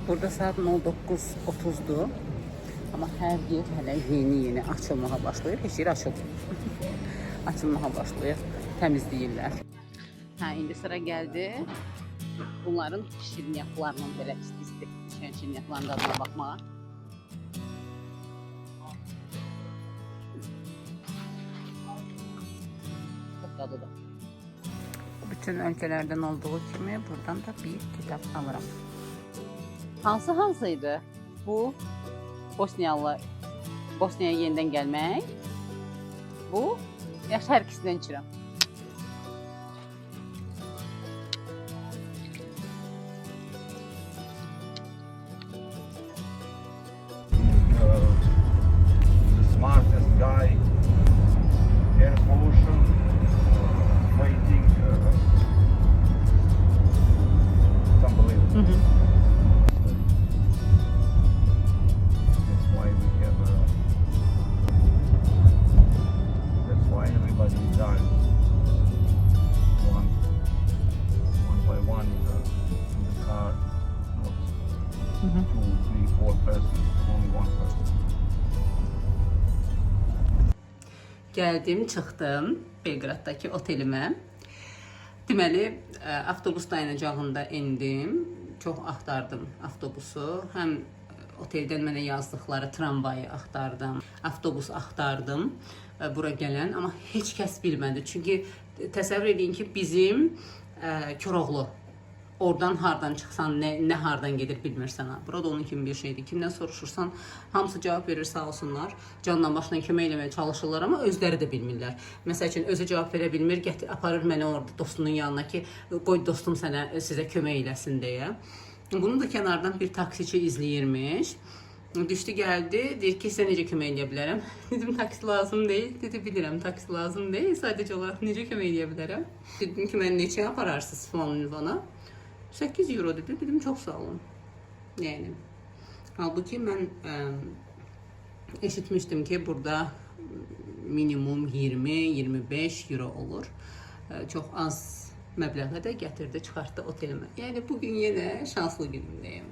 Burada saat 09:30'dur. Amma hər yer hələ yeni açılmağa başlayır. Heç yer açılmağa başlayır. Təmizləyirlər. Hə, indi sıra gəldi. Bunların şirniyyatlarının belə isti-isti pişən şirniyyatların dadına baxmağa. Çok dadıdır. Bütün ölkələrdən olduğu kimi buradan da bir kitab alıram. Hansıydı? Bu Bosniyaya yenidən gəlmək. Bu yaxşı hər ikisindən içirəm. The smartest guy, air pollution, waiting, it's unbelievable. That's why we have, that's why everybody dies one by one in the car, not 2, 3, 4 persons, only one person. Gəldim, çıxdım Belqraddakı otelimə. Deməli, avtobus dayanacağında endim. Çox axtardım avtobusu. Həm oteldən mənə yazdıqları tramvayı axtardım, avtobus axtardım bura gələn, amma heç kəs bilmədi. Çünki təsəvvür edin ki, bizim Koroğlu. Oradan hardan çıxsan, nə hardan gedir bilmirsən. Burada onun kimi bir şeydir. Kimdən soruşursan, hamısı cavab verir, sağ olsunlar. Canla başla kömək eləməyə çalışırlar, amma özləri də bilmirlər. Məsəl üçün, özü cavab verə bilmir, aparır mənə orada dostunun yanına ki, qoy dostum sizə kömək eləsin deyə. Bunu da kənardan bir taksiçi izləyirmiş. Düşdü gəldi, deyir ki, sizə necə kömək eləyə bilərəm? Dedim, taksi lazım deyil. Dedi, bilirəm, taksi lazım deyil. Sadəcə olaraq necə kömək eləyə bilərəm? Dedim ki, mən neçə apararsınız falan ünvana? 8 euro dedi. Dedim, çox sağ olun. Yəni, halbuki mən eşitmişdim ki, burada minimum 20-25 euro olur. Çox az məbləğə də gətirdi, çıxartdı otelimə. Yəni, bugün yenə şanslı günümdəyim.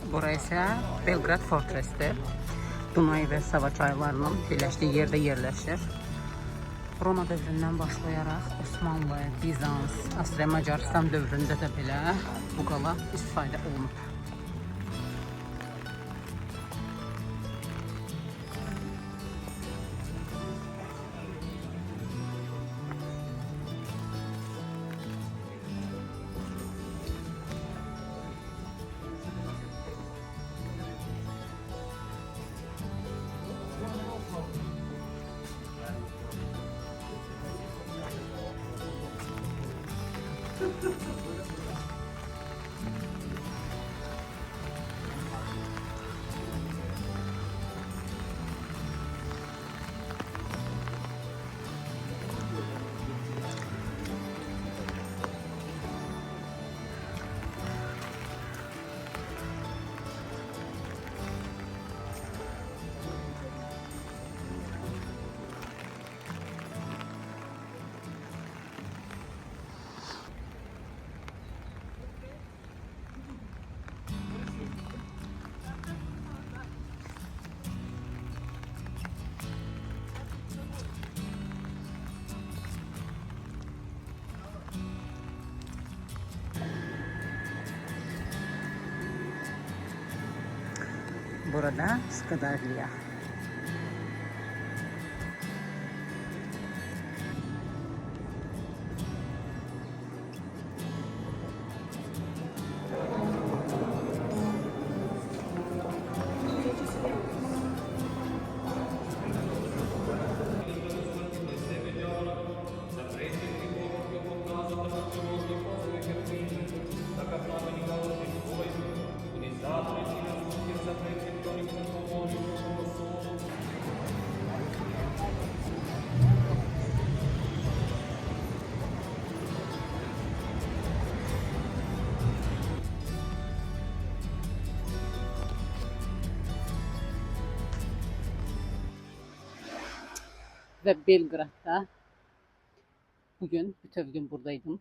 Bura isə Belgrad Fortress'dir. Dunay və Sava çaylarının birləşdiyi yerdə yerləşir. Roma dövründən başlayaraq Osmanlı, Bizans, Avstriya, Macaristan dövründə də belə bu qala istifadə olunub. Burada Skadarlia. Və Belqradda Bugün bütün gün buradaydım.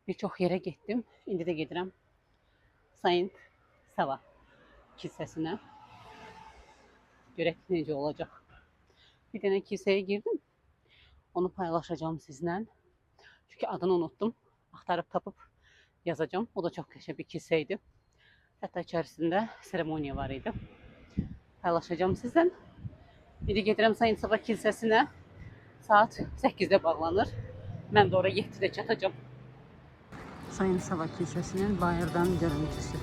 Birçok yere gittim. İndi də gedirəm Saint Sava kilsəsinə. Görək necə olacaq. Bir dənə kilsəyə girdim. Onu paylaşacağım sizlə. Çünki adını unuttum. Axtarıb tapıb yazacağım. O da çox qəşəng bir kilsə idi. Hətta içərisində seremoniya var idi. Paylaşacağım sizlə. İndi gedirəm Saint Sava kilsəsinə. Saat 8-də bağlanır. Mən də ora 7-də çatacağım. Saint Sava kilsəsinin bayırdan görüntüsü.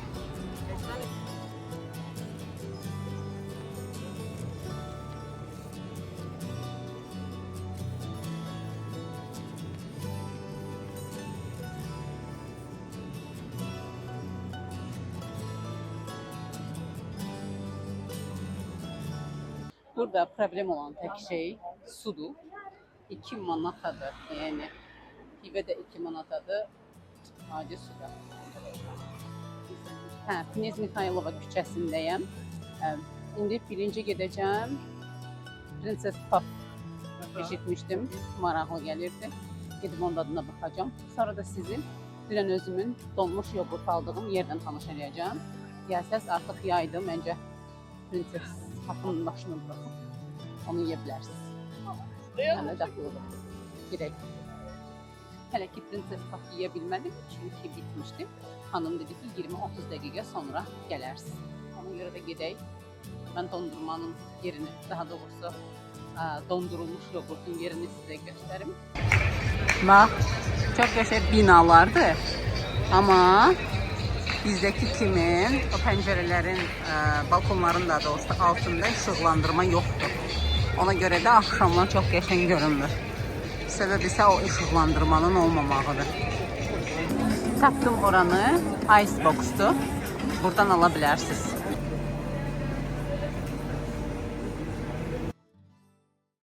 Burada problem olan tek şey sudur. 2 manatadır. Yani pivə də 2 manatadır. Adi suda. Knez Mikhailova küçəsindəyəm. İndi birinci gedəcəm. Princess Puff eşitmişdim. Maraqlı gəlirdi. Gedib onun adına baxacağım. Sonra da sizin dünən özümün donmuş yoğurt aldığım yerdən tanış edəcəm. Gəlsəz artıq yaydı. Məncə Princess Puff'ın başını bıraxıb onu yeyə bilərsiniz. Mən də daxılıdır. Girək. Hələ ki Princess Puff yeyə bilmədim çünki bitmişdi. Hanım dedi ki 20-30 dəqiqə sonra gələrsiniz. Ona görə də gedək. Mən dondurmanın yerini, daha doğrusu dondurulmuş yoğurtun yerini sizə göstərim. Bax, çox qəşəng binalardır. Amma bizdəki kimi o pəncərələrin, balkonların da doğrusu altında işıqlandırma yoxdur. Ona görə də axşamdan çox qəşəng görünmür. Səbəb isə o işıqlandırmanın olmamağıdır. Tapdım oranı, Icebox'dur. Buradan ala bilərsiniz.